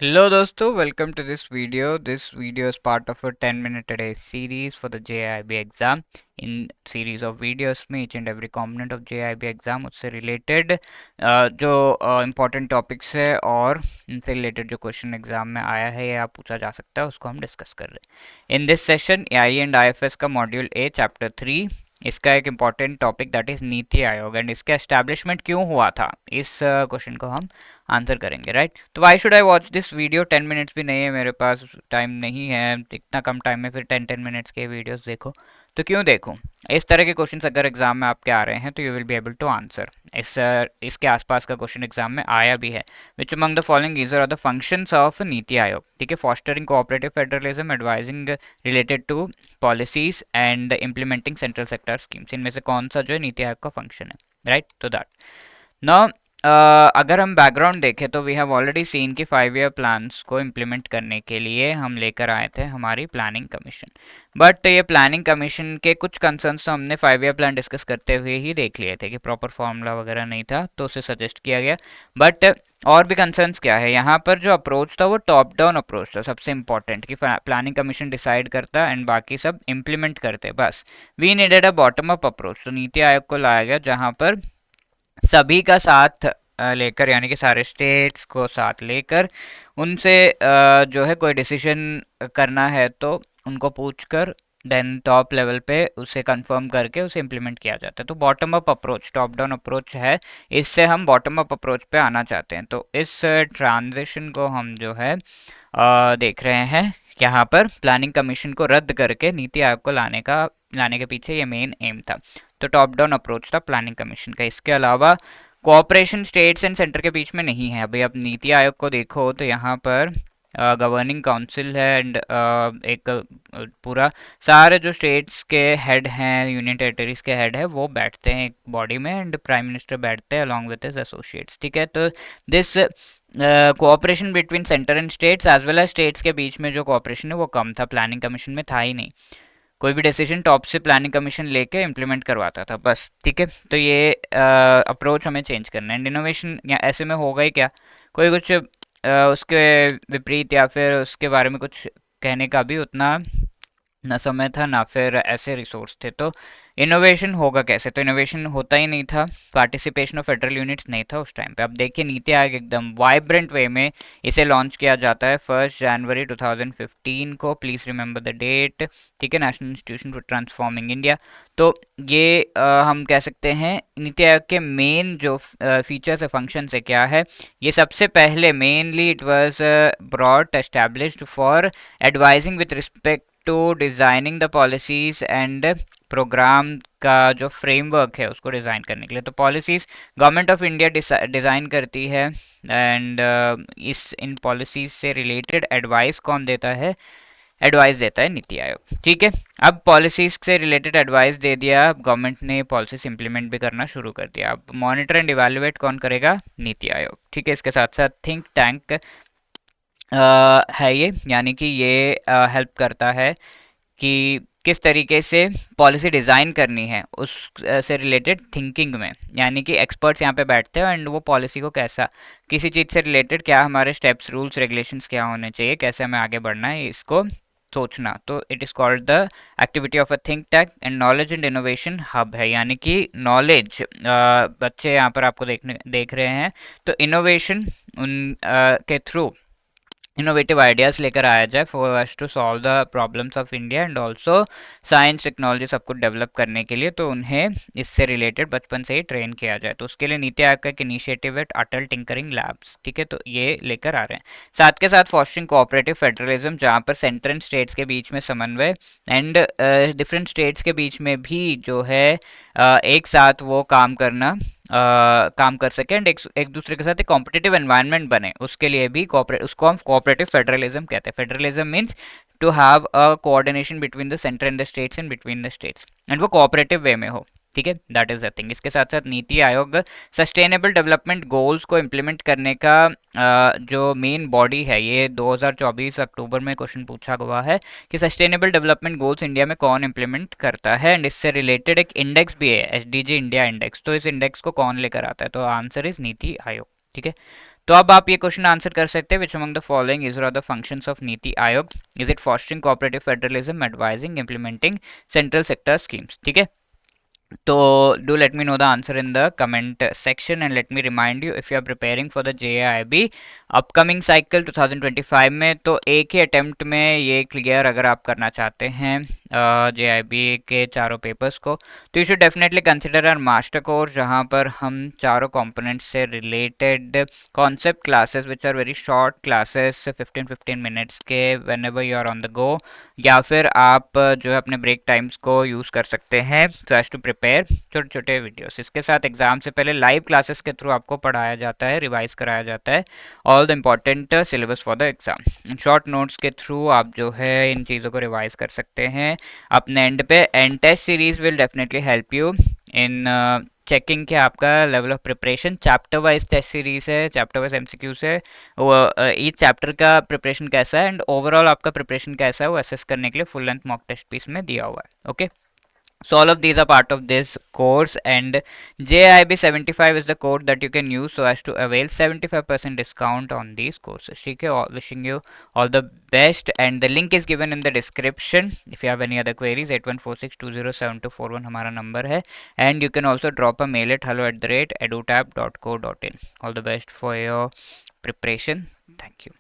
Hello दोस्तों, welcome to this video. This video is part of a 10-minute a day series for the JIB exam. In series of videos में each and every component of JIB exam उससे related जो important topics है और इनसे related जो question exam में आया है या पूछा जा सकता है उसको हम discuss कर रहे हैं. In this session AI and IFS का module A chapter 3 इसका एक important topic that is NITI Aayog and इसका एस्टैब्लिशमेंट क्यों हुआ था, इस क्वेश्चन को हम आंसर करेंगे. राइट, तो why should I watch this video. 10 minutes भी नहीं है मेरे पास, टाइम नहीं है, इतना कम टाइम में फिर 10 मिनट्स के वीडियोस देखो. तो क्यों देखूं? इस तरह के क्वेश्चंस अगर एग्जाम में आपके आ रहे हैं तो you will be able to answer. इसके आसपास का क्वेश्चन एग्जाम में आया भी है. Which among the following either are the functions of NITI Aayog. ठीक है, fostering cooperative federalism, advising related to policies and implementing central sector schemes. इनमें से कौन सा जो है नीति आयोग का फंक्शन है. राइट, तो दैट नाउ अगर हम बैकग्राउंड देखें तो वी हैव ऑलरेडी सीन कि 5 ईयर प्लान्स को इम्प्लीमेंट करने के लिए हम लेकर आए थे हमारी प्लानिंग कमीशन. बट ये प्लानिंग कमीशन के कुछ कंसर्न्स तो हमने 5 ईयर प्लान डिस्कस करते हुए ही देख लिए थे कि प्रॉपर फॉर्मूला वगैरह नहीं था तो उसे सजेस्ट किया गया. बट और भी कंसर्न्स क्या है, यहाँ पर जो अप्रोच था वो टॉप डाउन अप्रोच था सबसे इंपॉर्टेंट, कि प्लानिंग कमीशन डिसाइड करता एंड बाकी सब इम्प्लीमेंट करते बस. We needed a bottom up approach. तो नीति आयोग को लाया गया जहाँ पर सभी का साथ लेकर, यानी कि सारे स्टेट्स को साथ लेकर उनसे जो है कोई डिसीजन करना है तो उनको पूछकर देन टॉप लेवल पे उसे कंफर्म करके उसे इम्प्लीमेंट किया जाता है. तो bottom up approach, top down approach है, इससे हम बॉटम अप अप्रोच पे आना चाहते हैं. तो इस ट्रांजिशन को हम जो है देख रहे हैं. यहाँ पर प्लानिंग कमीशन को रद्द करके नीति आयोग को लाने के पीछे ये मेन एम था. तो टॉप डाउन अप्रोच था प्लानिंग कमीशन का. इसके अलावा कोऑपरेशन स्टेट्स एंड सेंटर के बीच में नहीं है. अभी आप नीति आयोग को देखो तो यहाँ पर गवर्निंग काउंसिल है एंड एक पूरा सारे जो स्टेट्स के हेड हैं, यूनियन टेरिटरीज के हेड है, वो बैठते हैं एक बॉडी में एंड प्राइम मिनिस्टर बैठते हैं अलॉन्ग विद हिज एसोसिएट्स. ठीक है, तो this cooperation between centre and states as well as states के बीच में जो कोऑपरेशन है वो कम था, प्लानिंग कमीशन में था ही नहीं. कोई भी डिसीजन टॉप से प्लानिंग कमीशन लेके इम्प्लीमेंट करवाता था बस. ठीक है, तो ये अप्रोच हमें चेंज करना है. एंड इनोवेशन या ऐसे में होगा ही क्या, कोई कुछ उसके विपरीत या फिर उसके बारे में कुछ कहने का भी उतना ना समय था ना फिर ऐसे रिसोर्स थे. तो इनोवेशन होगा कैसे? तो इनोवेशन होता ही नहीं था, पार्टिसिपेशन ऑफ फेडरल यूनिट्स नहीं था उस टाइम पे. अब देखिए नीति आयोग एकदम वाइब्रेंट वे में इसे लॉन्च किया जाता है 1 जनवरी 2015 को. Please remember the date. ठीक है, national institution for transforming India. तो ये हम कह सकते हैं नीति आयोग के मेन जो फीचर्स है, फंक्शंस है, क्या है. ये सबसे पहले mainly it was brought established for advising with respect to designing the policies and programme का जो फ्रेमवर्क है उसको डिज़ाइन करने के लिए. तो policies government of India design करती है एंड इन पॉलिसीज से रिलेटेड एडवाइस कौन देता है? एडवाइस देता है नीति आयोग. ठीक है, अब पॉलिसीज से रिलेटेड एडवाइस दे दिया, अब गवर्नमेंट ने पॉलिसीज इंप्लीमेंट भी करना शुरू कर दिया. अब मॉनिटर एंड इवेलुएट कौन करेगा? नीति आयोग. ठीक है, इसके साथ साथ थिंक टैंक है ये, यानी कि ये हेल्प करता है कि किस तरीके से पॉलिसी डिज़ाइन करनी है उस से रिलेटेड थिंकिंग में, यानी कि एक्सपर्ट्स यहाँ पे बैठते हैं एंड वो पॉलिसी को कैसा, किसी चीज़ से रिलेटेड क्या हमारे स्टेप्स, रूल्स, रेगुलेशंस क्या होने चाहिए, कैसे हमें आगे बढ़ना है, इसको सोचना. तो it is called the activity of a think tank. And knowledge and innovation hub है, यानी कि नॉलेज बच्चे यहाँ पर आपको देख रहे हैं, तो इनोवेशन उन के थ्रू इनोवेटिव आइडियाज़ लेकर आया जाए for us to solve the problems of India and also science technology सब कुछ डेवलप करने के लिए. तो उन्हें इससे रिलेटेड बचपन से ही ट्रेन किया जाए. तो उसके लिए नीति आयोग का एक इनिशिएटिव है अटल टिंकरिंग लैब्स. ठीक है, तो ये लेकर आ रहे हैं. साथ के साथ फॉस्टरिंग कोऑपरेटिव फेडरलिज्म, जहाँ पर सेंटर एंड स्टेट्स के बीच में समन्वय एंड डिफरेंट स्टेट्स के बीच में भी जो है एक साथ वो काम कर सके एंड एक दूसरे के साथ एक कॉम्पिटिटिव एनवायरनमेंट बने, उसके लिए भी उसको हम कोऑपरेटिव फेडरलिज्म कहते हैं. Federalism means to have a coordination between the centre and the states and between the states and वो कोऑपरेटिव वे में हो. ठीक है, दैट इज द थिंग. इसके साथ साथ NITI Aayog sustainable development goals को इम्प्लीमेंट करने का जो मेन बॉडी है. ये 2024 अक्टूबर में क्वेश्चन पूछा हुआ है कि सस्टेनेबल डेवलपमेंट गोल्स इंडिया में कौन इम्प्लीमेंट करता है एंड इससे रिलेटेड एक इंडेक्स भी है, SDG इंडिया इंडेक्स. तो इस इंडेक्स को कौन लेकर आता है? तो आंसर इज नीति आयोग. ठीक है, तो अब आप ये क्वेश्चन आंसर कर सकते हैं, which among the following is are the functions of NITI Aayog? Is it fostering cooperative federalism, advising, implementing central sector schemes? ठीक है, तो do let me know the answer in the comment section, and let me remind you, if you are preparing for the JIB upcoming cycle 2025 में, तो एक ही attempt में ये clear अगर आप करना चाहते हैं JIB के चारों पेपर्स को, तो you should definitely consider our master course, जहाँ पर हम चारों कंपोनेंट्स से related concept classes which are very short classes 15-15 minutes के whenever you are on the go, या फिर आप जो है अपने ब्रेक टाइम्स को यूज़ कर सकते हैं सो एज टू प्रिपेयर छोटे छोटे वीडियोस। इसके साथ एग्जाम से पहले लाइव क्लासेस के थ्रू आपको पढ़ाया जाता है, रिवाइज कराया जाता है all the important syllabus for the exam. Short notes के थ्रू आप जो है इन चीज़ों को रिवाइज कर सकते हैं अपने एंड पे। And test series will definitely help you in checking कि आपका level of preparation. Chapter wise test series है, चैप्टर वाइज एमसीक्यूज है, वो ईच चैप्टर का प्रिपरेशन कैसा है एंड ओवरऑल आपका प्रिपरेशन कैसा है वो असेस करने के लिए फुल लेंथ मॉक टेस्ट पीस में दिया हुआ है। Okay, so all of these are part of this course, and JIB 75 is the code that you can use so as to avail 75% discount on these courses. ठीक है, wishing you all the best, and the link is given in the description. If you have any other queries, 8146207241 हमारा number है, and you can also drop a mail at hello@edutab.co.in. All the best for your preparation. Thank you.